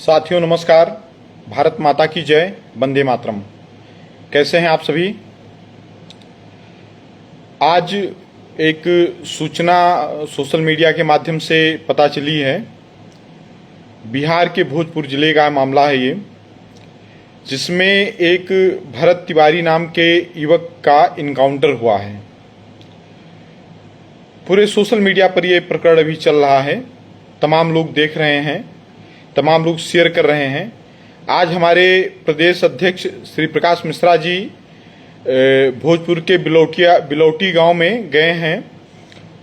साथियों नमस्कार। भारत माता की जय, वंदे मातरम। कैसे हैं आप सभी। आज एक सूचना सोशल मीडिया के माध्यम से पता चली है। बिहार के भोजपुर जिले का मामला है ये, जिसमें एक भरत तिवारी नाम के युवक का इनकाउंटर हुआ है। पूरे सोशल मीडिया पर यह प्रकरण अभी चल रहा है। तमाम लोग देख रहे हैं, तमाम लोग शेयर कर रहे हैं। आज हमारे प्रदेश अध्यक्ष श्री प्रकाश मिश्रा जी भोजपुर के बिलौटी गांव में गए हैं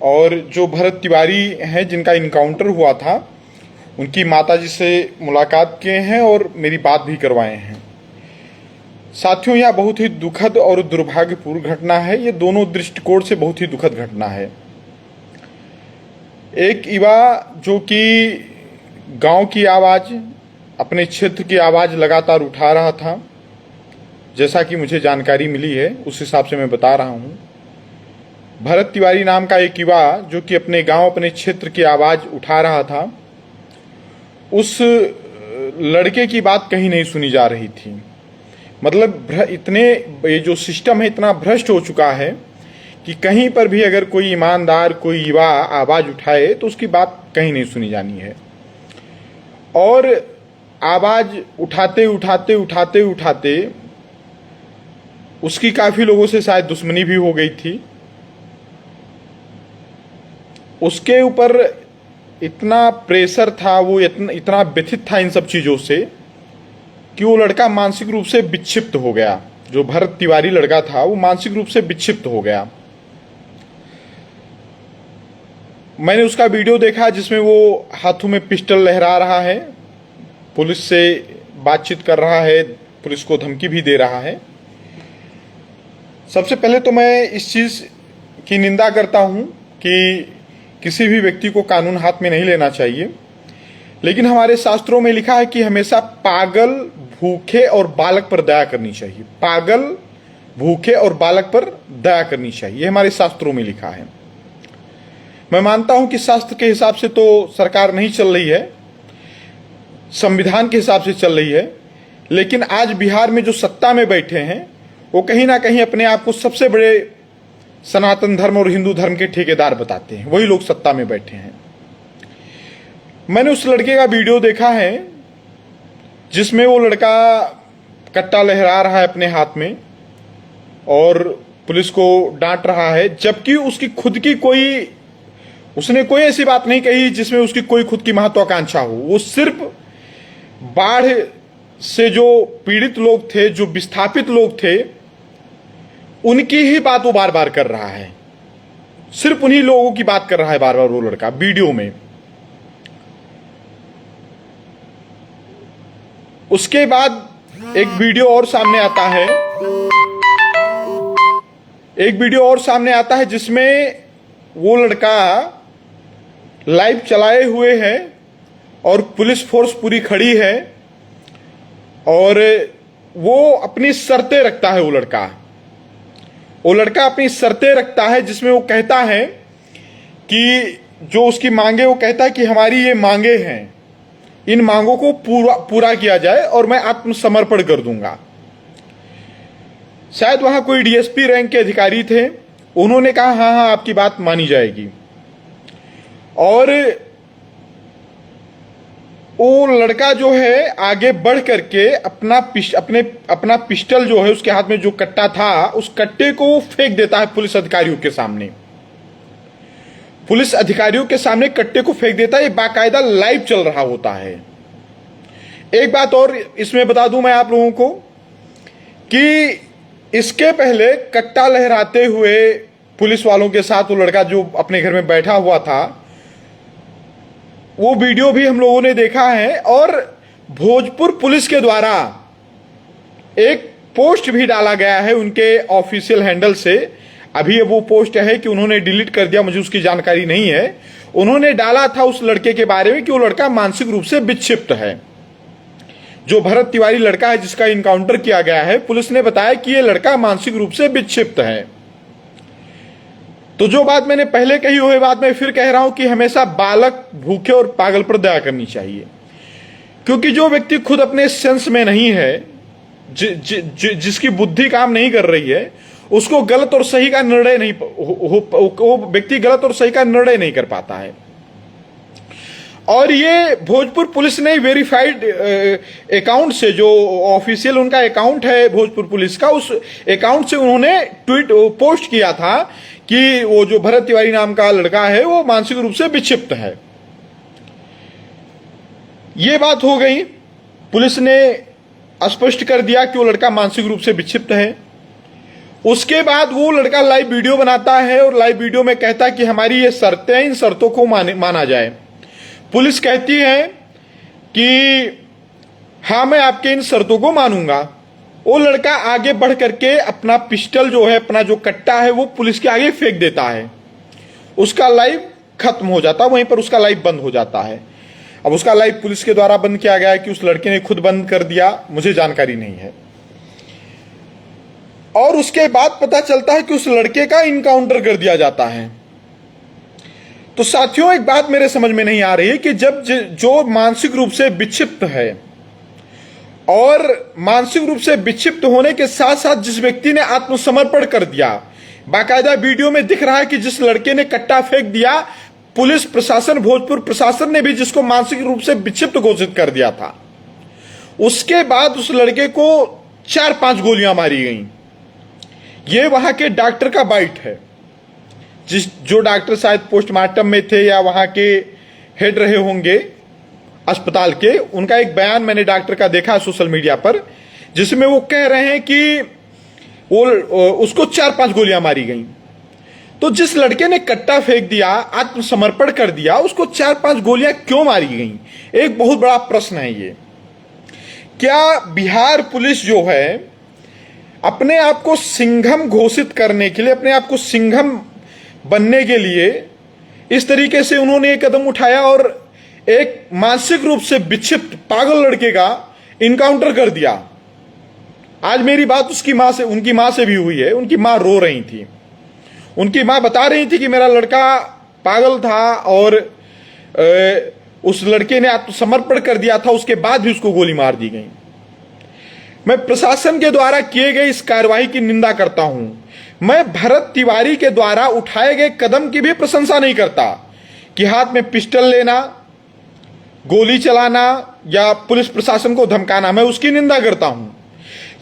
और जो भरत तिवारी हैं जिनका इनकाउंटर हुआ था, उनकी माताजी से मुलाकात किए हैं और मेरी बात भी करवाए हैं। साथियों, यह बहुत ही दुखद और दुर्भाग्यपूर्ण घटना है। ये दोनों दृष्टिकोण से बहुत ही दुखद घटना है। एक युवा जो कि गांव की आवाज, अपने क्षेत्र की आवाज लगातार उठा रहा था, जैसा कि मुझे जानकारी मिली है उस हिसाब से मैं बता रहा हूं। भरत तिवारी नाम का एक युवा जो कि अपने गांव, अपने क्षेत्र की आवाज उठा रहा था, उस लड़के की बात कहीं नहीं सुनी जा रही थी। मतलब ये जो सिस्टम है इतना भ्रष्ट हो चुका है कि कहीं पर भी अगर कोई ईमानदार, कोई युवा आवाज उठाए तो उसकी बात कहीं नहीं सुनी जानी है। और आवाज उठाते उठाते उसकी काफी लोगों से शायद दुश्मनी भी हो गई थी। उसके ऊपर इतना प्रेशर था, वो इतना व्यथित था इन सब चीजों से कि वो लड़का मानसिक रूप से विक्षिप्त हो गया। जो भरत तिवारी लड़का था वो मानसिक रूप से विक्षिप्त हो गया। मैंने उसका वीडियो देखा जिसमें वो हाथों में पिस्टल लहरा रहा है, पुलिस से बातचीत कर रहा है, पुलिस को धमकी भी दे रहा है। सबसे पहले तो मैं इस चीज की निंदा करता हूं कि किसी भी व्यक्ति को कानून हाथ में नहीं लेना चाहिए, लेकिन हमारे शास्त्रों में लिखा है कि हमेशा पागल, भूखे और बालक पर दया करनी चाहिए। पागल, भूखे और बालक पर दया करनी चाहिए, हमारे शास्त्रों में लिखा है। मैं मानता हूं कि शास्त्र के हिसाब से तो सरकार नहीं चल रही है, संविधान के हिसाब से चल रही है, लेकिन आज बिहार में जो सत्ता में बैठे हैं वो कहीं ना कहीं अपने आप को सबसे बड़े सनातन धर्म और हिंदू धर्म के ठेकेदार बताते हैं। वही लोग सत्ता में बैठे हैं। मैंने उस लड़के का वीडियो देखा है जिसमें वो लड़का कट्टा लहरा रहा है अपने हाथ में और पुलिस को डांट रहा है, जबकि उसने कोई ऐसी बात नहीं कही जिसमें उसकी कोई खुद की महत्वाकांक्षा हो। वो सिर्फ बाढ़ से जो पीड़ित लोग थे, जो विस्थापित लोग थे, उनकी ही बात वो बार बार कर रहा है। सिर्फ उन्हीं लोगों की बात कर रहा है बार बार वो लड़का वीडियो में। उसके बाद एक वीडियो और सामने आता है जिसमें वो लड़का लाइव चलाए हुए है और पुलिस फोर्स पूरी खड़ी है और वो अपनी शर्तें रखता है। वो लड़का अपनी शर्तें रखता है जिसमें वो कहता है कि जो उसकी मांगे, वो कहता है कि हमारी ये मांगे हैं, इन मांगों को पूरा किया जाए और मैं आत्मसमर्पण कर दूंगा। शायद वहां कोई डीएसपी रैंक के अधिकारी थे, उन्होंने कहा हाँ हाँ आपकी बात मानी जाएगी। और वो लड़का जो है आगे बढ़ करके अपना पिस्टल जो है, उसके हाथ में जो कट्टा था, उस कट्टे को फेंक देता है पुलिस अधिकारियों के सामने। पुलिस अधिकारियों के सामने कट्टे को फेंक देता है। ये बाकायदा लाइव चल रहा होता है। एक बात और इसमें बता दूं मैं आप लोगों को कि इसके पहले कट्टा लहराते हुए पुलिस वालों के साथ वो लड़का जो अपने घर में बैठा हुआ था, वो वीडियो भी हम लोगों ने देखा है। और भोजपुर पुलिस के द्वारा एक पोस्ट भी डाला गया है उनके ऑफिशियल हैंडल से। अभी वो पोस्ट है कि उन्होंने डिलीट कर दिया, मुझे उसकी जानकारी नहीं है। उन्होंने डाला था उस लड़के के बारे में कि वो लड़का मानसिक रूप से विक्षिप्त है। जो भरत तिवारी लड़का है जिसका इनकाउंटर किया गया है, पुलिस ने बताया कि ये लड़का मानसिक रूप से विक्षिप्त है। तो जो बात मैंने पहले कही वही बात मैं फिर कह रहा हूं कि हमेशा बालक, भूखे और पागल पर दया करनी चाहिए। क्योंकि जो व्यक्ति खुद अपने सेंस में नहीं है, जिसकी बुद्धि काम नहीं कर रही है, उसको गलत और सही का निर्णय नहीं वो व्यक्ति गलत और सही का निर्णय नहीं कर पाता है। और ये भोजपुर पुलिस ने वेरीफाइड अकाउंट से, जो ऑफिशियल उनका अकाउंट है भोजपुर पुलिस का, उस अकाउंट से उन्होंने ट्वीट पोस्ट किया था कि वो जो भरत तिवारी नाम का लड़का है वो मानसिक रूप से विक्षिप्त है। ये बात हो गई, पुलिस ने स्पष्ट कर दिया कि वो लड़का मानसिक रूप से विक्षिप्त है। उसके बाद वो लड़का लाइव वीडियो बनाता है और लाइव वीडियो में कहता है कि हमारी ये शर्तें हैं, इन शर्तों को माना जाए। पुलिस कहती है कि हाँ मैं आपके इन शर्तों को मानूंगा। वो लड़का आगे बढ़ करके अपना पिस्टल जो है, अपना जो कट्टा है, वो पुलिस के आगे फेंक देता है। उसका लाइव खत्म हो जाता है, वहीं पर उसका लाइव बंद हो जाता है। अब उसका लाइव पुलिस के द्वारा बंद किया गया है कि उस लड़के ने खुद बंद कर दिया, मुझे जानकारी नहीं है। और उसके बाद पता चलता है कि उस लड़के का इनकाउंटर कर दिया जाता है। तो साथियों, एक बात मेरे समझ में नहीं आ रही है कि जब जो मानसिक रूप से विक्षिप्त है, और मानसिक रूप से विक्षिप्त होने के साथ साथ जिस व्यक्ति ने आत्मसमर्पण कर दिया, बाकायदा वीडियो में दिख रहा है कि जिस लड़के ने कट्टा फेंक दिया, पुलिस प्रशासन, भोजपुर प्रशासन ने भी जिसको मानसिक रूप से विक्षिप्त घोषित कर दिया था, उसके बाद उस लड़के को 4-5 गोलियां मारी गईं। ये वहां के डॉक्टर का बाइट है, जो डॉक्टर शायद पोस्टमार्टम में थे या वहां के हेड रहे होंगे अस्पताल के, उनका एक बयान मैंने डॉक्टर का देखा सोशल मीडिया पर, जिसमें वो कह रहे हैं कि वो उसको 4-5 गोलियां मारी गईं। तो जिस लड़के ने कट्टा फेंक दिया, आत्मसमर्पण कर दिया, उसको 4-5 गोलियां क्यों मारी गईं? एक बहुत बड़ा प्रश्न है ये। क्या बिहार पुलिस जो है अपने आप को सिंघम घोषित करने के लिए, अपने आप को सिंघम बनने के लिए इस तरीके से उन्होंने एक कदम उठाया और एक मानसिक रूप से विक्षिप्त पागल लड़के का इनकाउंटर कर दिया? आज मेरी बात उसकी मां से, उनकी मां से भी हुई है। उनकी मां रो रही थी। उनकी मां बता रही थी कि मेरा लड़का पागल था और उस लड़के ने आत्मसमर्पण कर दिया था, उसके बाद भी उसको गोली मार दी गई। मैं प्रशासन के द्वारा किए गए इस कार्रवाई की निंदा करता हूं। मैं भरत तिवारी के द्वारा उठाए गए कदम की भी प्रशंसा नहीं करता कि हाथ में पिस्टल लेना, गोली चलाना या पुलिस प्रशासन को धमकाना, मैं उसकी निंदा करता हूं।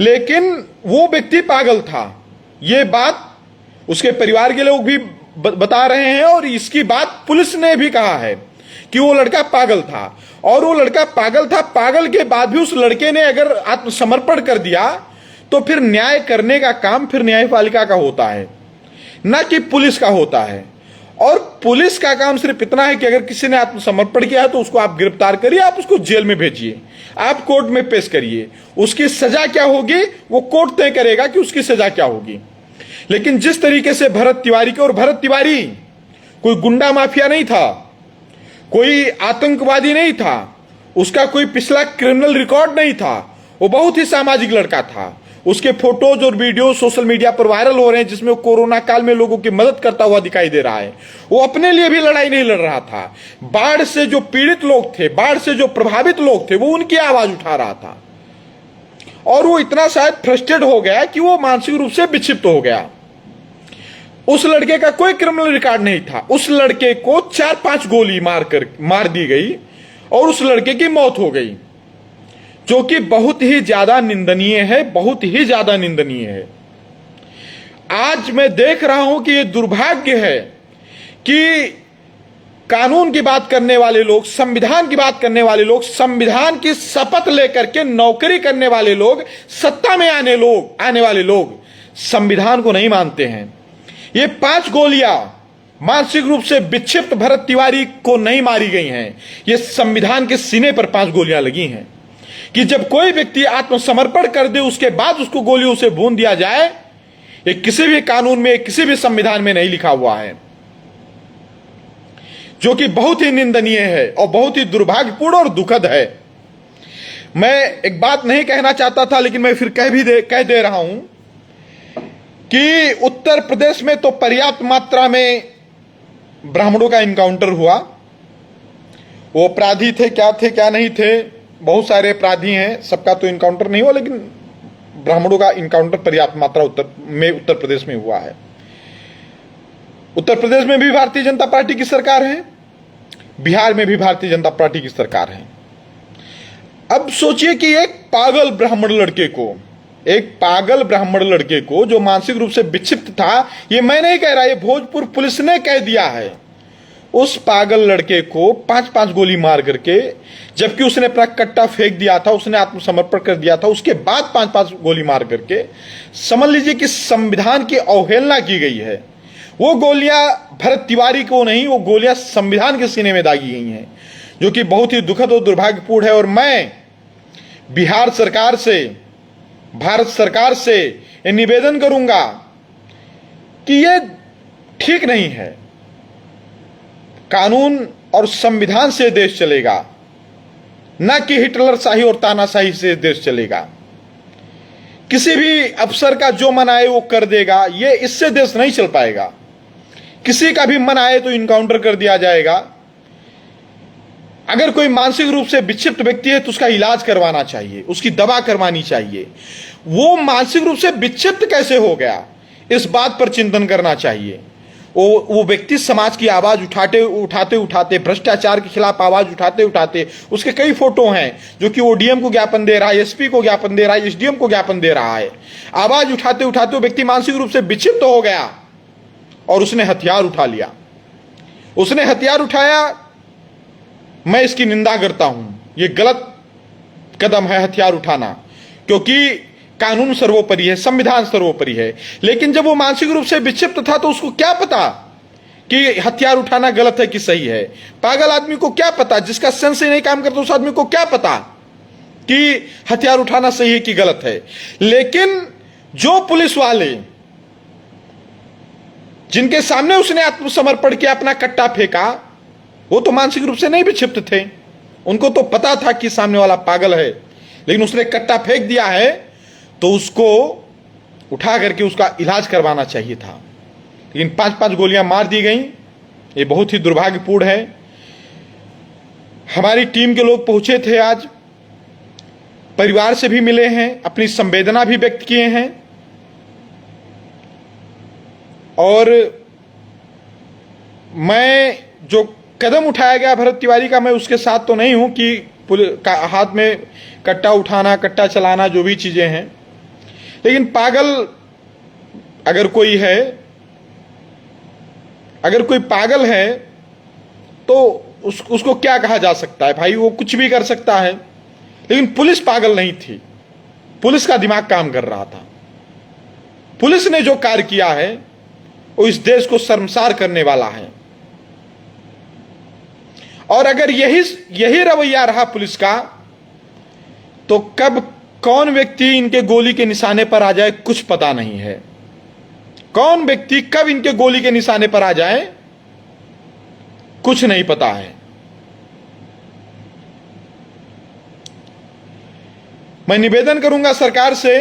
लेकिन वो व्यक्ति पागल था, ये बात उसके परिवार के लोग भी बता रहे हैं और इसकी बात पुलिस ने भी कहा है कि वो लड़का पागल था। और वो लड़का पागल था, पागल के बाद भी उस लड़के ने अगर आत्मसमर्पण कर दिया तो फिर न्याय करने का काम फिर न्यायपालिका का होता है, ना कि पुलिस का होता है। और पुलिस का काम सिर्फ इतना है कि अगर किसी ने आत्मसमर्पण किया है तो उसको आप गिरफ्तार करिए, आप उसको जेल में भेजिए, आप कोर्ट में पेश करिए। उसकी सजा क्या होगी वो कोर्ट तय करेगा कि उसकी सजा क्या होगी। लेकिन जिस तरीके से भरत तिवारी के, और भरत तिवारी कोई गुंडा माफिया नहीं था, कोई आतंकवादी नहीं था, उसका कोई पिछला क्रिमिनल रिकॉर्ड नहीं था, वो बहुत ही सामाजिक लड़का था। उसके फोटोज और वीडियो सोशल मीडिया पर वायरल हो रहे हैं जिसमें वो कोरोना काल में लोगों की मदद करता हुआ दिखाई दे रहा है। वो अपने लिए भी लड़ाई नहीं लड़ रहा था, बाढ़ से जो पीड़ित लोग थे, बाढ़ से जो प्रभावित लोग थे, वो उनकी आवाज उठा रहा था। और वो इतना शायद फ्रस्ट्रेट हो गया कि वो मानसिक रूप से विक्षिप्त हो गया। उस लड़के का कोई क्रिमिनल रिकॉर्ड नहीं था, उस लड़के को 4-5 गोली मार दी गई और उस लड़के की मौत हो गई, जो कि बहुत ही ज्यादा निंदनीय है, बहुत ही ज्यादा निंदनीय है। आज मैं देख रहा हूं कि यह दुर्भाग्य है कि कानून की बात करने वाले लोग, संविधान की बात करने वाले लोग, संविधान की शपथ लेकर के नौकरी करने वाले लोग, सत्ता में आने वाले लोग संविधान को नहीं मानते हैं। ये 5 गोलियां मानसिक रूप से विक्षिप्त भरत तिवारी को नहीं मारी गई हैं, ये संविधान के सीने पर 5 गोलियां लगी हैं कि जब कोई व्यक्ति आत्मसमर्पण कर दे उसके बाद उसको गोलियों से भून दिया जाए, ये किसी भी कानून में, किसी भी संविधान में नहीं लिखा हुआ है, जो कि बहुत ही निंदनीय है और बहुत ही दुर्भाग्यपूर्ण और दुखद है। मैं एक बात नहीं कहना चाहता था, लेकिन मैं फिर कह दे रहा हूं कि उत्तर प्रदेश में तो पर्याप्त मात्रा में ब्राह्मणों का इनकाउंटर हुआ। वो अपराधी थे, क्या नहीं थे, बहुत सारे अपराधी हैं, सबका तो इनकाउंटर नहीं हुआ, लेकिन ब्राह्मणों का इनकाउंटर पर्याप्त मात्रा उत्तर प्रदेश में हुआ है। उत्तर प्रदेश में भी भारतीय जनता पार्टी की सरकार है, बिहार में भी भारतीय जनता पार्टी की सरकार है। अब सोचिए कि एक पागल ब्राह्मण लड़के को जो मानसिक रूप से विक्षिप्त था, ये मैं नहीं कह रहा, ये भोजपुर पुलिस ने कह दिया है, उस पागल लड़के को 5-5 गोली मार करके, जबकि उसने अपना कट्टा फेंक दिया था, उसने आत्मसमर्पण कर दिया था, उसके बाद 5-5 गोली मार करके समझ लीजिए कि संविधान की अवहेलना की गई है। वो गोलियां भरत तिवारी को नहीं, वो गोलियां संविधान के सीने में दागी गई हैं, जो कि बहुत ही दुखद और दुर्भाग्यपूर्ण है। और मैं बिहार सरकार से, भारत सरकार से ये निवेदन करूंगा कि ये ठीक नहीं है। कानून और संविधान से देश चलेगा, न कि हिटलर शाही और तानाशाही से देश चलेगा। किसी भी अफसर का जो मन आए वो कर देगा, ये इससे देश नहीं चल पाएगा। किसी का भी मन आए तो इनकाउंटर कर दिया जाएगा। अगर कोई मानसिक रूप से विक्षिप्त व्यक्ति है तो उसका इलाज करवाना चाहिए, उसकी दवा करवानी चाहिए। वो मानसिक रूप से विक्षिप्त कैसे हो गया, इस बात पर चिंतन करना चाहिए। वो व्यक्ति समाज की आवाज उठाते भ्रष्टाचार के खिलाफ आवाज उठाते उसके कई फोटो हैं, जो कि ओडीएम को ज्ञापन दे रहा है, एसपी को ज्ञापन दे रहा है, एसडीएम को ज्ञापन दे रहा है। आवाज उठाते वो व्यक्ति मानसिक रूप से विक्षिप्त हो गया और उसने हथियार उठा लिया। उसने हथियार उठाया, मैं इसकी निंदा करता हूं। यह गलत कदम है हथियार उठाना, क्योंकि कानून सर्वोपरि है, संविधान सर्वोपरि है। लेकिन जब वो मानसिक रूप से विक्षिप्त था तो उसको क्या पता कि हथियार उठाना गलत है कि सही है? पागल आदमी को क्या पता, जिसका सेंस ही नहीं काम करता उस आदमी को क्या पता कि हथियार उठाना सही है कि गलत है? लेकिन जो पुलिस वाले जिनके सामने उसने आत्मसमर्पण किया, अपना कट्टा फेंका, वो तो मानसिक रूप से नहीं विक्षिप्त थे। उनको तो पता था कि सामने वाला पागल है, लेकिन उसने कट्टा फेंक दिया है तो उसको उठा करके उसका इलाज करवाना चाहिए था। लेकिन 5-5 गोलियां मार दी गई। ये बहुत ही दुर्भाग्यपूर्ण है। हमारी टीम के लोग पहुंचे थे आज, परिवार से भी मिले हैं, अपनी संवेदना भी व्यक्त किए हैं। और मैं जो कदम उठाया गया भरत तिवारी का, मैं उसके साथ तो नहीं हूं कि हाथ में कट्टा उठाना, कट्टा चलाना, जो भी चीजें हैं। लेकिन पागल अगर कोई है, अगर कोई पागल है तो उसको क्या कहा जा सकता है? भाई वो कुछ भी कर सकता है। लेकिन पुलिस पागल नहीं थी, पुलिस का दिमाग काम कर रहा था। पुलिस ने जो कार्य किया है वो इस देश को शर्मसार करने वाला है। और अगर यही रवैया रहा पुलिस का, तो कब कौन व्यक्ति इनके गोली के निशाने पर आ जाए कुछ पता नहीं है। कौन व्यक्ति कब इनके गोली के निशाने पर आ जाए कुछ नहीं पता है। मैं निवेदन करूंगा सरकार से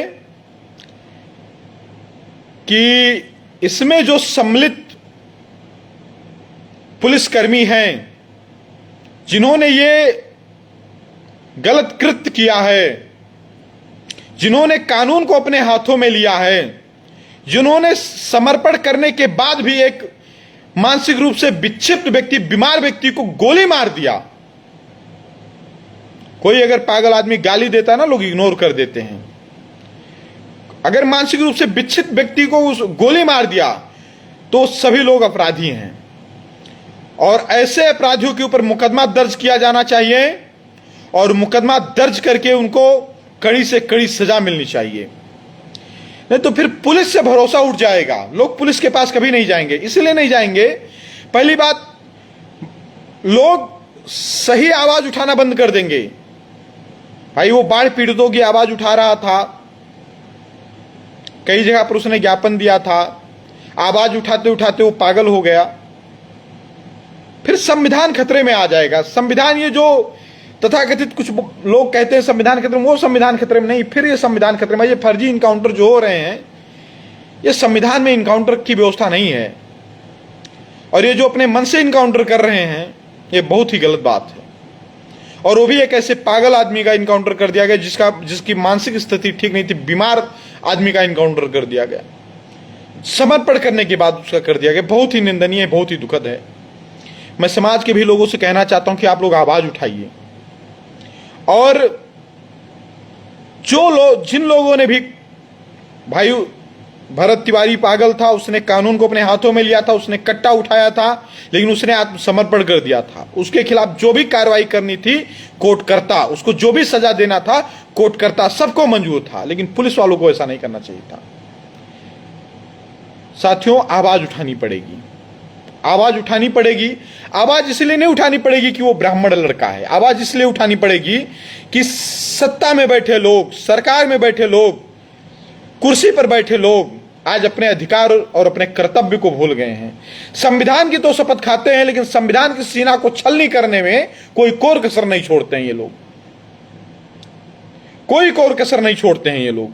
कि इसमें जो सम्मिलित पुलिसकर्मी हैं, जिन्होंने ये गलत कृत्य किया है, जिन्होंने कानून को अपने हाथों में लिया है, जिन्होंने समर्पण करने के बाद भी एक मानसिक रूप से विक्षिप्त व्यक्ति, बीमार व्यक्ति को गोली मार दिया। कोई अगर पागल आदमी गाली देता है ना, लोग इग्नोर कर देते हैं। अगर मानसिक रूप से विक्षिप्त व्यक्ति को उस गोली मार दिया तो सभी लोग अपराधी हैं। और ऐसे अपराधियों के ऊपर मुकदमा दर्ज किया जाना चाहिए और मुकदमा दर्ज करके उनको कड़ी से कड़ी सजा मिलनी चाहिए। नहीं तो फिर पुलिस से भरोसा उठ जाएगा, लोग पुलिस के पास कभी नहीं जाएंगे। इसलिए नहीं जाएंगे, पहली बात, लोग सही आवाज उठाना बंद कर देंगे। भाई वो बाढ़ पीड़ितों की आवाज उठा रहा था, कई जगह पर उसने ज्ञापन दिया था, आवाज उठाते उठाते वो पागल हो गया। फिर संविधान खतरे में आ जाएगा। संविधान, ये जो तथाकथित कुछ लोग कहते हैं संविधान खतरे में, वो संविधान खतरे में नहीं, फिर ये संविधान खतरे में। ये फर्जी इनकाउंटर जो हो रहे हैं, ये संविधान में इनकाउंटर की व्यवस्था नहीं है। और ये जो अपने मन से इनकाउंटर कर रहे हैं, ये बहुत ही गलत बात है। और वो भी एक ऐसे पागल आदमी का इनकाउंटर कर दिया गया जिसकी मानसिक स्थिति ठीक नहीं थी, बीमार आदमी का इनकाउंटर कर दिया गया, समर्पण करने के बाद उसका कर दिया गया। बहुत ही निंदनीय, बहुत ही दुखद है। मैं समाज के भी लोगों से कहना चाहता हूं कि आप लोग आवाज उठाइए, और जिन लोगों ने भी, भाई भरत तिवारी पागल था, उसने कानून को अपने हाथों में लिया था, उसने कट्टा उठाया था, लेकिन उसने आत्मसमर्पण कर दिया था। उसके खिलाफ जो भी कार्रवाई करनी थी कोर्ट करता, उसको जो भी सजा देना था कोर्ट करता, सबको मंजूर था, लेकिन पुलिस वालों को ऐसा नहीं करना चाहिए था। साथियों, आवाज उठानी पड़ेगी, आवाज उठानी पड़ेगी। आवाज इसलिए नहीं उठानी पड़ेगी कि वो ब्राह्मण लड़का है, आवाज इसलिए उठानी पड़ेगी कि सत्ता में बैठे लोग, सरकार में बैठे लोग, कुर्सी पर बैठे लोग आज अपने अधिकार और अपने कर्तव्य को भूल गए हैं। संविधान की तो शपथ खाते हैं, लेकिन संविधान की सीना को छलनी करने में कोई कोर कसर नहीं छोड़ते हैं ये लोग, कोई कोर कसर नहीं छोड़ते हैं ये लोग।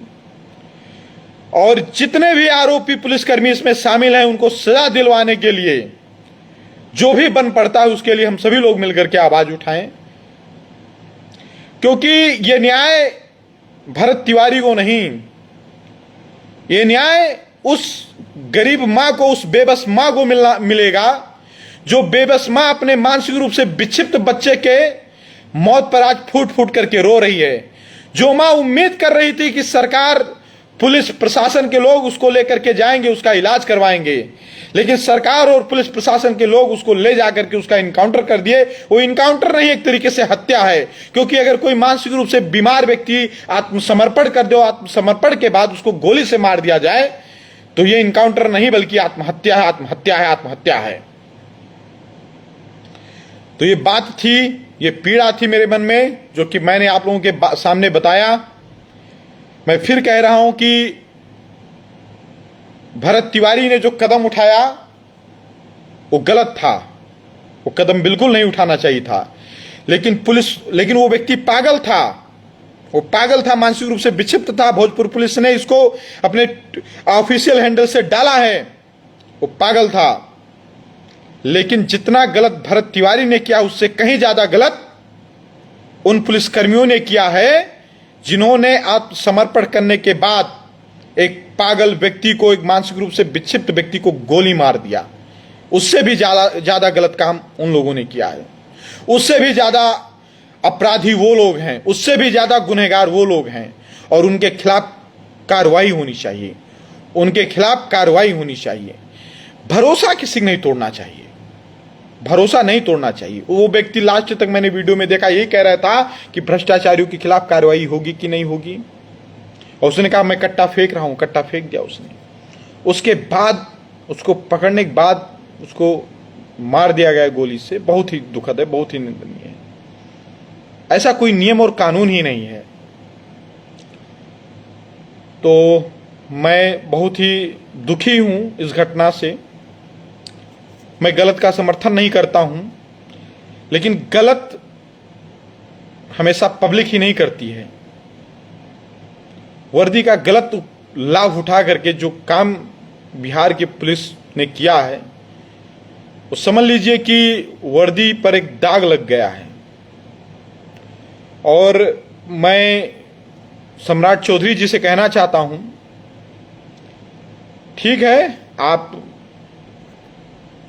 और जितने भी आरोपी पुलिसकर्मी इसमें शामिल हैं, उनको सजा दिलवाने के लिए जो भी बन पड़ता है, उसके लिए हम सभी लोग मिलकर के आवाज उठाएं, क्योंकि यह न्याय भरत तिवारी को नहीं, यह न्याय उस गरीब मां को, उस बेबस मां को मिलेगा जो बेबस मां अपने मानसिक रूप से विक्षिप्त बच्चे के मौत पर आज फूट फूट करके रो रही है। जो मां उम्मीद कर रही थी कि सरकार, पुलिस प्रशासन के लोग उसको लेकर के जाएंगे, उसका इलाज करवाएंगे, लेकिन सरकार और पुलिस प्रशासन के लोग उसको ले जाकर के उसका इनकाउंटर कर दिए। वो इनकाउंटर नहीं, एक तरीके से हत्या है, क्योंकि अगर कोई मानसिक रूप से बीमार व्यक्ति आत्मसमर्पण कर दे, आत्मसमर्पण के बाद उसको गोली से मार दिया जाए, तो ये इनकाउंटर नहीं बल्कि आत्महत्या है, आत्महत्या है, आत्महत्या है। तो ये बात थी, ये पीड़ा थी मेरे मन में, जो कि मैंने आप लोगों के सामने बताया। मैं फिर कह रहा हूं कि भरत तिवारी ने जो कदम उठाया वो गलत था, वो कदम बिल्कुल नहीं उठाना चाहिए था, लेकिन वो व्यक्ति पागल था, वो पागल था, मानसिक रूप से विक्षिप्त था। भोजपुर पुलिस ने इसको अपने ऑफिशियल हैंडल से डाला है, वो पागल था। लेकिन जितना गलत भरत तिवारी ने किया, उससे कहीं ज्यादा गलत उन पुलिसकर्मियों ने किया है जिन्होंने आत्मसमर्पण करने के बाद एक पागल व्यक्ति को, एक मानसिक रूप से विक्षिप्त व्यक्ति को गोली मार दिया। उससे भी ज्यादा गलत काम उन लोगों ने किया है, उससे भी ज्यादा अपराधी वो लोग हैं, उससे भी ज्यादा गुनहगार वो लोग हैं, और उनके खिलाफ कार्रवाई होनी चाहिए, उनके खिलाफ कार्रवाई होनी चाहिए। भरोसा किसी नहीं तोड़ना चाहिए, भरोसा नहीं तोड़ना चाहिए। वो व्यक्ति लास्ट तक मैंने वीडियो में देखा यही कह रहा था कि भ्रष्टाचारियों के खिलाफ कार्रवाई होगी कि नहीं होगी, और उसने कहा मैं कट्टा फेंक रहा हूं, कट्टा फेंक दिया उसने। उसके बाद उसको पकड़ने के बाद उसको मार दिया गया गोली से। बहुत ही दुखद है, बहुत ही निंदनीय है। ऐसा कोई नियम और कानून ही नहीं है। तो मैं बहुत ही दुखी हूं इस घटना से। मैं गलत का समर्थन नहीं करता हूं, लेकिन गलत हमेशा पब्लिक ही नहीं करती है। वर्दी का गलत लाभ उठा करके जो काम बिहार की पुलिस ने किया है, वो समझ लीजिए कि वर्दी पर एक दाग लग गया है। और मैं सम्राट चौधरी जी से कहना चाहता हूं, ठीक है, आप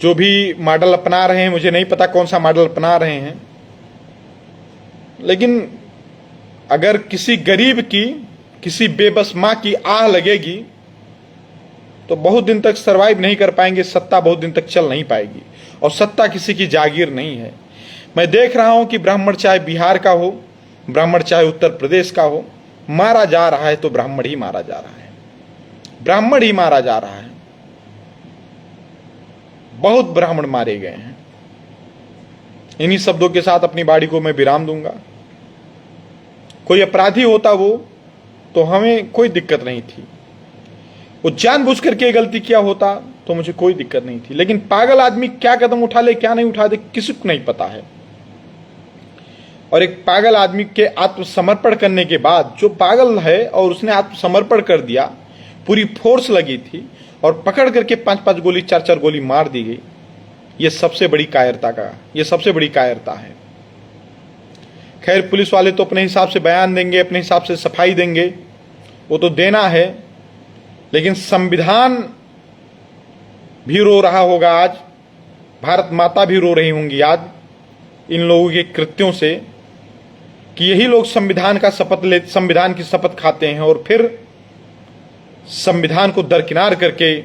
जो भी मॉडल अपना रहे हैं, मुझे नहीं पता कौन सा मॉडल अपना रहे हैं, लेकिन अगर किसी गरीब की, किसी बेबस मां की आह लगेगी तो बहुत दिन तक सरवाइव नहीं कर पाएंगे, सत्ता बहुत दिन तक चल नहीं पाएगी, और सत्ता किसी की जागीर नहीं है। मैं देख रहा हूं कि ब्राह्मण चाहे बिहार का हो, ब्राह्मण चाहे उत्तर प्रदेश का हो, मारा जा रहा है तो ब्राह्मण ही मारा जा रहा है, ब्राह्मण ही मारा जा रहा है। बहुत ब्राह्मण मारे गए हैं। इन्हीं शब्दों के साथ अपनी बाड़ी को मैं विराम दूंगा। कोई अपराधी होता वो तो हमें कोई दिक्कत नहीं थी, वो जानबूझ करके गलती किया होता तो मुझे कोई दिक्कत नहीं थी, लेकिन पागल आदमी क्या कदम उठा ले क्या नहीं उठा दे किसी को नहीं पता है। और एक पागल आदमी के आत्मसमर्पण करने के बाद, जो पागल है और उसने आत्मसमर्पण कर दिया, पूरी फोर्स लगी थी और पकड़ करके 5-5 गोली 4-4 गोली मार दी गई, ये सबसे बड़ी कायरता है। खैर पुलिस वाले तो अपने हिसाब से बयान देंगे, अपने हिसाब से सफाई देंगे, वो तो देना है, लेकिन संविधान भी रो रहा होगा आज, भारत माता भी रो रही होंगी आज इन लोगों के कृत्यों से, कि यही लोग संविधान की शपथ खाते हैं और फिर संविधान को दरकिनार करके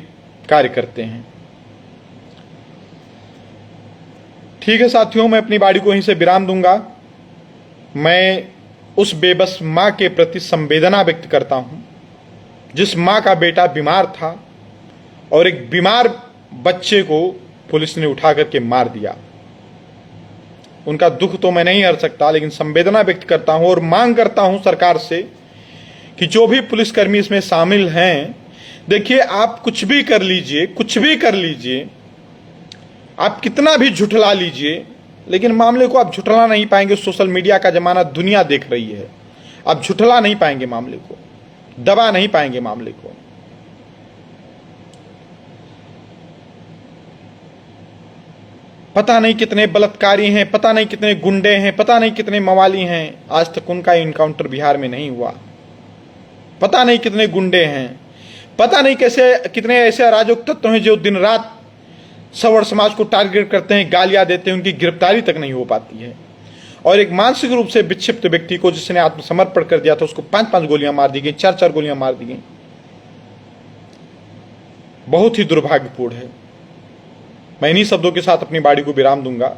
कार्य करते हैं। ठीक है साथियों, मैं अपनी बाड़ी को यहीं से विराम दूंगा। मैं उस बेबस मां के प्रति संवेदना व्यक्त करता हूं जिस मां का बेटा बीमार था और एक बीमार बच्चे को पुलिस ने उठा करके मार दिया। उनका दुख तो मैं नहीं हर सकता, लेकिन संवेदना व्यक्त करता हूं और मांग करता हूं सरकार से कि जो भी पुलिसकर्मी इसमें शामिल हैं, देखिए आप कुछ भी कर लीजिए, कुछ भी कर लीजिए, आप कितना भी झुठला लीजिए, लेकिन मामले को आप झुठला नहीं पाएंगे। सोशल मीडिया का जमाना दुनिया देख रही है, आप झुठला नहीं पाएंगे मामले को, दबा नहीं पाएंगे मामले को। पता नहीं कितने बलात्कारी हैं, पता नहीं कितने गुंडे हैं, पता नहीं कितने मवाली हैं, आज तक उनका इनकाउंटर बिहार में नहीं हुआ। पता नहीं कितने गुंडे हैं, पता नहीं कितने ऐसे अराजक तत्व हैं जो दिन रात सवर्ण समाज को टारगेट करते हैं, गालियां देते हैं, उनकी गिरफ्तारी तक नहीं हो पाती है। और एक मानसिक रूप से विक्षिप्त व्यक्ति को जिसने आत्मसमर्पण कर दिया था, उसको 5-5 गोलियां मार दी गई, 4-4 गोलियां मार दी गई। बहुत ही दुर्भाग्यपूर्ण है। मैं इन्हीं शब्दों के साथ अपनी बाड़ी को विराम दूंगा।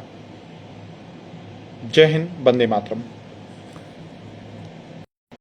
जय हिंद, वंदे मातरम।